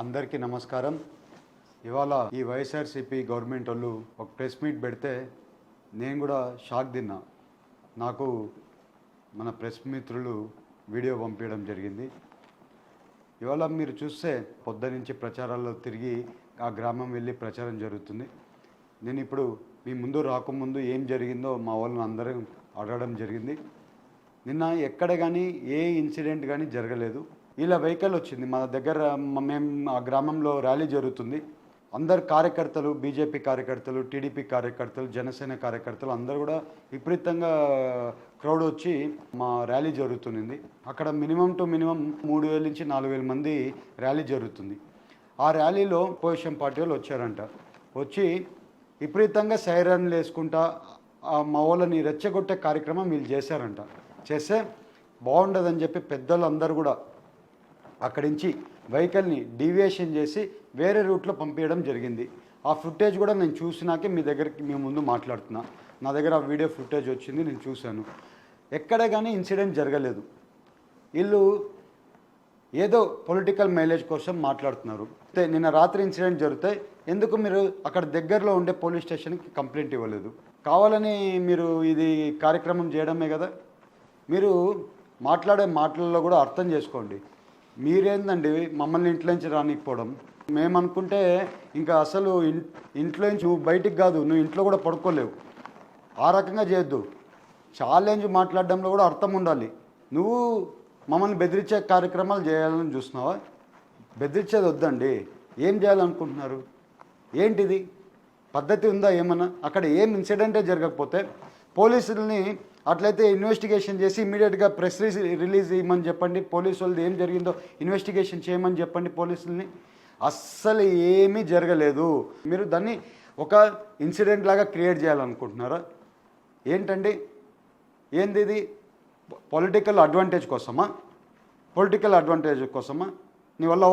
అందరికీ నమస్కారం. ఇవాళ ఈ వైఎస్ఆర్సీపీ గవర్నమెంట్ వాళ్ళు ఒక ప్రెస్ మీట్ పెడితే నేను కూడా షాక్ తిన్నా. నాకు మన ప్రెస్ మిత్రులు వీడియో పంపించడం జరిగింది. ఇవాళ మీరు చూస్తే పొద్దునుంచి ప్రచారాల్లో తిరిగి ఆ గ్రామం వెళ్ళి ప్రచారం జరుగుతుంది. నేను ఇప్పుడు మీ ముందు రాకముందు ఏం జరిగిందో మా వాళ్ళని అందరూ అడగడం జరిగింది. నిన్న ఎక్కడ కానీ ఏ ఇన్సిడెంట్ కానీ జరగలేదు. ఇలా వెహికల్ వచ్చింది మా దగ్గర. మేము ఆ గ్రామంలో ర్యాలీ జరుగుతుంది. అందరు కార్యకర్తలు, బీజేపీ కార్యకర్తలు, టీడీపీ కార్యకర్తలు, జనసేన కార్యకర్తలు అందరూ కూడా విపరీతంగా క్రౌడ్ వచ్చి మా ర్యాలీ జరుగుతుంది. అక్కడ మినిమం టు మినిమం 3,000 నుంచి 4,000 మంది ర్యాలీ జరుగుతుంది. ఆ ర్యాలీలో పొజిషన్ పార్టీ వాళ్ళు వచ్చారంట. వచ్చి విపరీతంగా సైరన్లు వేసుకుంటా మా వాళ్ళని రెచ్చగొట్టే కార్యక్రమం వీళ్ళు చేశారంట. చేస్తే బాగుండదని చెప్పి పెద్దలు అందరూ కూడా అక్కడి నుంచి వెహికల్ని డీవియేషన్ చేసి వేరే రూట్లో పంపించడం జరిగింది. ఆ ఫుటేజ్ కూడా నేను చూసినాకే మీ ముందు మాట్లాడుతున్నా. నా దగ్గర ఆ వీడియో ఫుటేజ్ వచ్చింది, నేను చూశాను. ఎక్కడ కానీ ఇన్సిడెంట్ జరగలేదు. వీళ్ళు ఏదో పొలిటికల్ మైలేజ్ కోసం మాట్లాడుతున్నారు. నిన్న రాత్రి ఇన్సిడెంట్ జరిగితే ఎందుకు మీరు అక్కడ దగ్గరలో ఉండే పోలీస్ స్టేషన్కి కంప్లైంట్ ఇవ్వలేదు? కావాలని మీరు ఇది కార్యక్రమం చేయడమే కదా. మీరు మాట్లాడే మాటల్లో కూడా అర్థం చేసుకోండి. మీరేందండి మమ్మల్ని ఇంట్లో నుంచి రానికపోవడం? మేమనుకుంటే ఇంకా అసలు ఇంట్లో నుంచి నువ్వు బయటికి కాదు, నువ్వు ఇంట్లో కూడా పడుకోలేవు. ఆ రకంగా చేయొద్దు. ఛాలెంజ్ మాట్లాడడంలో కూడా అర్థం ఉండాలి. నువ్వు మమ్మల్ని బెదిరించే కార్యక్రమాలు చేయాలని చూస్తున్నావా? బెదిరించేది వద్దండి. ఏం చేయాలనుకుంటున్నారు? ఏంటిది పద్ధతి ఉందా ఏమన్నా? అక్కడ ఏం ఇన్సిడెంటే జరగకపోతే పోలీసుల్ని అట్లయితే ఇన్వెస్టిగేషన్ చేసి ఇమీడియట్గా ప్రెస్ రిలీజ్ ఇవ్వమని చెప్పండి. పోలీసు వాళ్ళది ఏం జరిగిందో ఇన్వెస్టిగేషన్ చేయమని చెప్పండి పోలీసుల్ని. అస్సలు ఏమీ జరగలేదు. మీరు దాన్ని ఒక ఇన్సిడెంట్ లాగా క్రియేట్ చేయాలనుకుంటున్నారా? ఏంటండి ఏంది ఇది? పొలిటికల్ అడ్వాంటేజ్ కోసమా? పొలిటికల్ అడ్వాంటేజ్ కోసమా? నీ వల్ల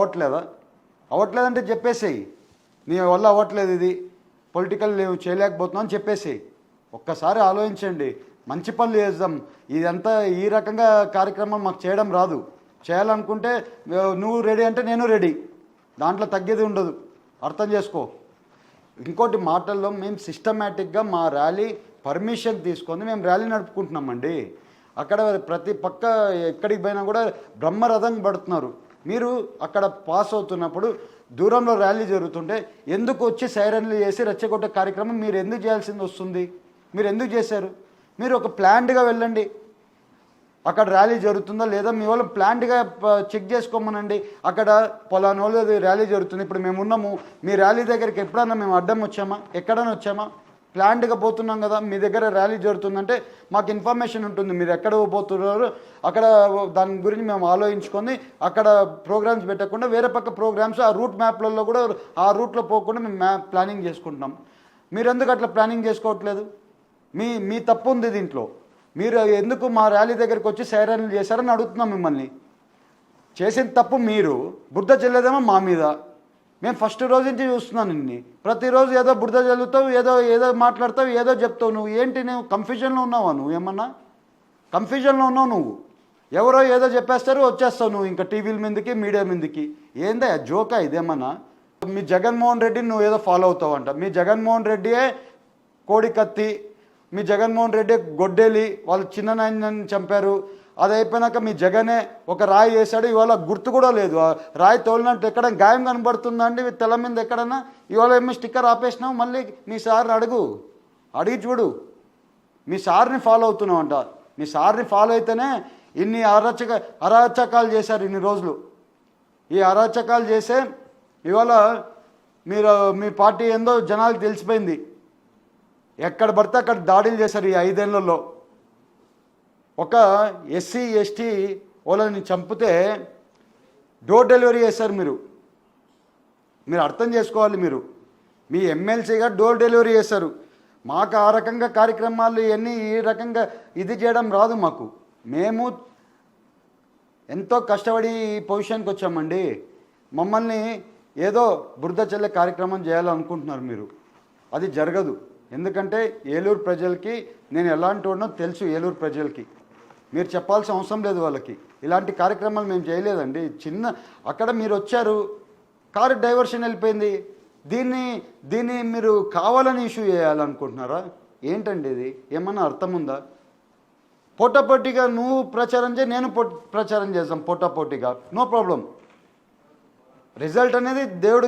అవ్వట్లేదంటే చెప్పేసేయి. నీ వల్ల అవ్వట్లేదు, ఇది పొలిటికల్ నువ్వు చేయలేకపోతున్నావు అని చెప్పేసేయి. ఒక్కసారి ఆలోచించండి. మంచి పనులు చేద్దాం. ఇదంతా ఈ రకంగా కార్యక్రమం మాకు చేయడం రాదు. చేయాలనుకుంటే నువ్వు రెడీ అంటే నేను రెడీ. దాంట్లో తగ్గేది ఉండదు. అర్థం చేసుకో. ఇంకోటి మాటల్లో మేము సిస్టమేటిక్గా మా ర్యాలీ పర్మిషన్ తీసుకొని మేము ర్యాలీ నడుపుకుంటున్నామండి. అక్కడ ప్రతి పక్క ఎక్కడికి పోయినా కూడా బ్రహ్మరథం పడుతున్నారు. మీరు అక్కడ పాస్ అవుతున్నప్పుడు దూరంలో ర్యాలీ జరుగుతుంటే ఎందుకు వచ్చి సైరన్లు చేసి రెచ్చగొట్టే కార్యక్రమం మీరు ఎందుకు చేయాల్సింది వస్తుంది? మీరు ఎందుకు చేశారు? మీరు ఒక ప్లాన్డ్గా వెళ్ళండి. అక్కడ ర్యాలీ జరుగుతుందో లేదా మీ వాళ్ళు ప్లాన్డ్గా చెక్ చేసుకోమనండి. అక్కడ పొలానా వాళ్ళు ర్యాలీ జరుగుతుంది, ఇప్పుడు మేము ఉన్నాము, మీ ర్యాలీ దగ్గరికి ఎప్పుడన్నా మేము అడ్డం వచ్చామా? ఎక్కడైనా వచ్చామా? ప్లాన్డ్గా పోతున్నాం కదా. మీ దగ్గర ర్యాలీ జరుగుతుందంటే మాకు ఇన్ఫర్మేషన్ ఉంటుంది. మీరు ఎక్కడ పోతున్నారు, అక్కడ దాని గురించి మేము ఆలోచించుకొని అక్కడ ప్రోగ్రామ్స్ పెట్టకుండా వేరే పక్క ప్రోగ్రామ్స్ ఆ రూట్ మ్యాప్లలో కూడా ఆ రూట్లో పోకుండా మేము ప్లానింగ్ చేసుకుంటున్నాం. మీరు ఎందుకు అట్లా ప్లానింగ్ చేసుకోవట్లేదు? మీ తప్పు ఉంది దీంట్లో. మీరు ఎందుకు మా ర్యాలీ దగ్గరికి వచ్చి సైరన్లు చేశారని అడుగుతున్నాం మిమ్మల్ని. చేసిన తప్పు మీరు, బురద చెల్లేదేమో మా మీద. మేము ఫస్ట్ రోజు నుంచి చూస్తున్నాను నిన్ను. ప్రతిరోజు ఏదో బురద చల్లుతావు, ఏదో మాట్లాడతావు, ఏదో చెప్తావు. నువ్వు ఏంటి? నువ్వు కన్ఫ్యూజన్లో ఉన్నావా? నువ్వు ఏమన్నా కన్ఫ్యూజన్లో ఉన్నావు నువ్వు. ఎవరో ఏదో చెప్పేస్తారు, వచ్చేస్తావు నువ్వు ఇంకా టీవీల మీదకి, మీడియా మీదకి. ఏందా జోకా ఇదేమన్నా? మీ జగన్మోహన్ రెడ్డిని నువ్వు ఏదో ఫాలో అవుతావంట. మీ జగన్మోహన్ రెడ్డియే కోడికత్తి, మీ జగన్మోహన్ రెడ్డి గొడ్డేలి, వాళ్ళు చిన్న నాయనని చంపారు. అది అయిపోయినాక మీ జగనే ఒక రాయి వేశాడు. ఇవాళ గుర్తు కూడా లేదు. రాయి తోలినట్టు ఎక్కడ గాయం కనబడుతుందా అండి తెల్ల మీద ఎక్కడన్నా? ఇవాళ ఏమో స్టిక్కర్ ఆపేసినావు. మళ్ళీ మీ సార్ని అడిగి చూడు. మీ సార్ని ఫాలో అవుతున్నావు అంట. మీ సార్ని ఫాలో అయితేనే ఇన్ని అరాచకాలు చేశారు ఇన్ని రోజులు. ఈ అరాచకాలు చేసే ఇవాళ మీ పార్టీ ఏందో జనాలకు తెలిసిపోయింది. ఎక్కడ పడితే అక్కడ దాడులు చేశారు ఈ 5 ఏళ్లలో. ఒక ఎస్సీ ఎస్టీ వాళ్ళని చంపితే డోర్ డెలివరీ చేశారు మీరు అర్థం చేసుకోవాలి. మీ ఎమ్మెల్సీగా డోర్ డెలివరీ చేశారు. మాకు ఆ రకంగా కార్యక్రమాలు ఇవన్నీ ఈ రకంగా ఇది చేయడం రాదు మాకు. మేము ఎంతో కష్టపడి ఈ పొజిషన్కి వచ్చామండి. మమ్మల్ని ఏదో బురద చల్లే కార్యక్రమం చేయాలనుకుంటున్నారు మీరు. అది జరగదు. ఎందుకంటే ఏలూరు ప్రజలకి నేను ఎలాంటి వాడినో తెలుసు. ఏలూరు ప్రజలకి మీరు చెప్పాల్సిన అవసరం లేదు. వాళ్ళకి ఇలాంటి కార్యక్రమాలు మేము చేయలేదండి. అక్కడ మీరు వచ్చారు, కారు డైవర్షన్ వెళ్ళిపోయింది. దీన్ని దీన్ని మీరు కావాలని ఇష్యూ చేయాలనుకుంటున్నారా? ఏంటండి ఇది? ఏమన్నా అర్థం ఉందా? పోటాపోటీగా నువ్వు ప్రచారం చేయి, నేను ప్రచారం చేద్దాం పోటాపోటీగా, నో ప్రాబ్లం. రిజల్ట్ అనేది దేవుడు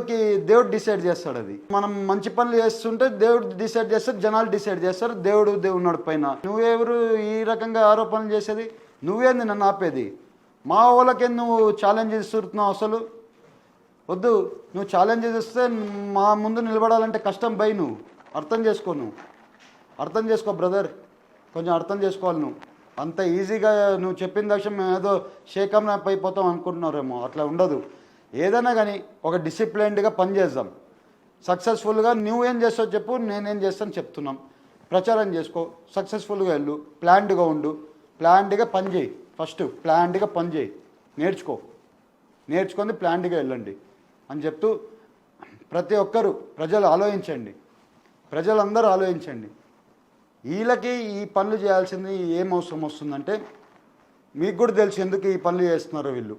డిసైడ్ చేస్తాడు. అది మనం మంచి పనులు చేస్తుంటే దేవుడు డిసైడ్ చేస్తాడు, జనాలు డిసైడ్ చేస్తారు. దేవుడు ఉన్నాడు పైన. నువ్వెవరు ఈ రకంగా ఆరోపణలు చేసేది? నువ్వేంది నన్ను ఆపేది? మా వాళ్ళకే నువ్వు ఛాలెంజ్ ఇస్తున్నావు. అసలు వద్దు. నువ్వు ఛాలెంజెస్ ఇస్తే మా ముందు నిలబడాలంటే కష్టం బై. నువ్వు అర్థం చేసుకో బ్రదర్, కొంచెం అర్థం చేసుకోవాలి. నువ్వు అంత ఈజీగా నువ్వు చెప్పిన దక్షం మేము ఏదో షేకం అయిపోతాం అనుకుంటున్నారేమో. అట్లా ఉండదు. ఏదైనా కానీ ఒక డిసిప్లైన్డ్గా పని చేద్దాం, సక్సెస్ఫుల్గా. నువ్వేం చేస్తావు చెప్పు, నేనేం చేస్తాను చెప్తున్నాం. ప్రచారం చేసుకో, సక్సెస్ఫుల్గా వెళ్ళు, ప్లాన్డ్గా ఉండు, ప్లాన్డ్గా పని చేయి. ఫస్ట్ ప్లాన్డ్గా పని చేయి, నేర్చుకొని ప్లాన్డ్గా వెళ్ళండి అని చెప్తూ, ప్రతి ఒక్కరూ ప్రజలందరూ ఆలోచించండి. వీళ్ళకి ఈ పనులు చేయాల్సింది ఏం అవసరం వస్తుందంటే, మీకు కూడా తెలుసు ఎందుకు ఈ పనులు చేస్తున్నారో వీళ్ళు.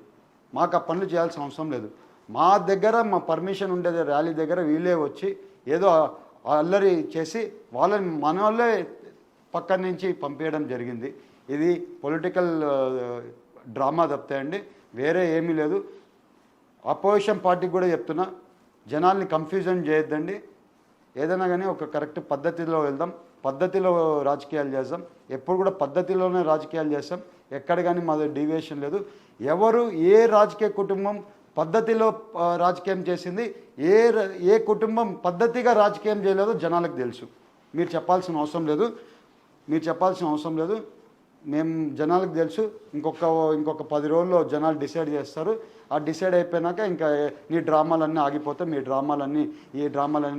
మాకు ఆ పనులు చేయాల్సిన అవసరం లేదు. మా దగ్గర మా పర్మిషన్ ఉండేది ర్యాలీ దగ్గర వీళ్ళే వచ్చి ఏదో అల్లరి చేసి మన వాళ్ళే పక్కన నుంచి పంపించడం జరిగింది. ఇది పొలిటికల్ డ్రామా తప్పితే వేరే ఏమీ లేదు. అపోజిషన్ పార్టీకి కూడా చెప్తున్నా, జనాల్ని కన్ఫ్యూజన్ చేయొద్దండి. ఏదైనా కానీ ఒక కరెక్ట్ పద్ధతిలో వెళ్దాం, పద్ధతిలో రాజకీయాలు చేద్దాం. ఎప్పుడు కూడా పద్ధతిలోనే రాజకీయాలు చేస్తాం. ఎక్కడ కానీ మాది డీవియేషన్ లేదు. ఎవరు ఏ రాజకీయ కుటుంబం పద్ధతిలో రాజకీయం చేసింది, ఏ కుటుంబం పద్ధతిగా రాజకీయం చేయలేదో జనాలకు తెలుసు. మీరు చెప్పాల్సిన అవసరం లేదు. మేము జనాలకు తెలుసు. ఇంకొక 10 రోజుల్లో జనాలు డిసైడ్ చేస్తారు. ఆ డిసైడ్ అయిపోయినాక ఇంకా ఈ డ్రామాలన్నీ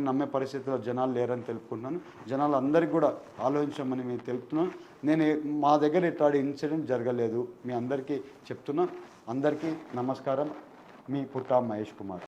నమ్మే పరిస్థితిలో జనాలు లేరని తెలుపుకుంటున్నాను. జనాలు అందరికీ కూడా ఆలోచించమని మీకు తెలుపుతున్నాను. మా దగ్గర ఇట్లాంటి ఇన్సిడెంట్ జరగలేదు. మీ అందరికీ చెప్తున్నా. అందరికీ నమస్కారం. మీ పుట్టా మహేష్ కుమార్.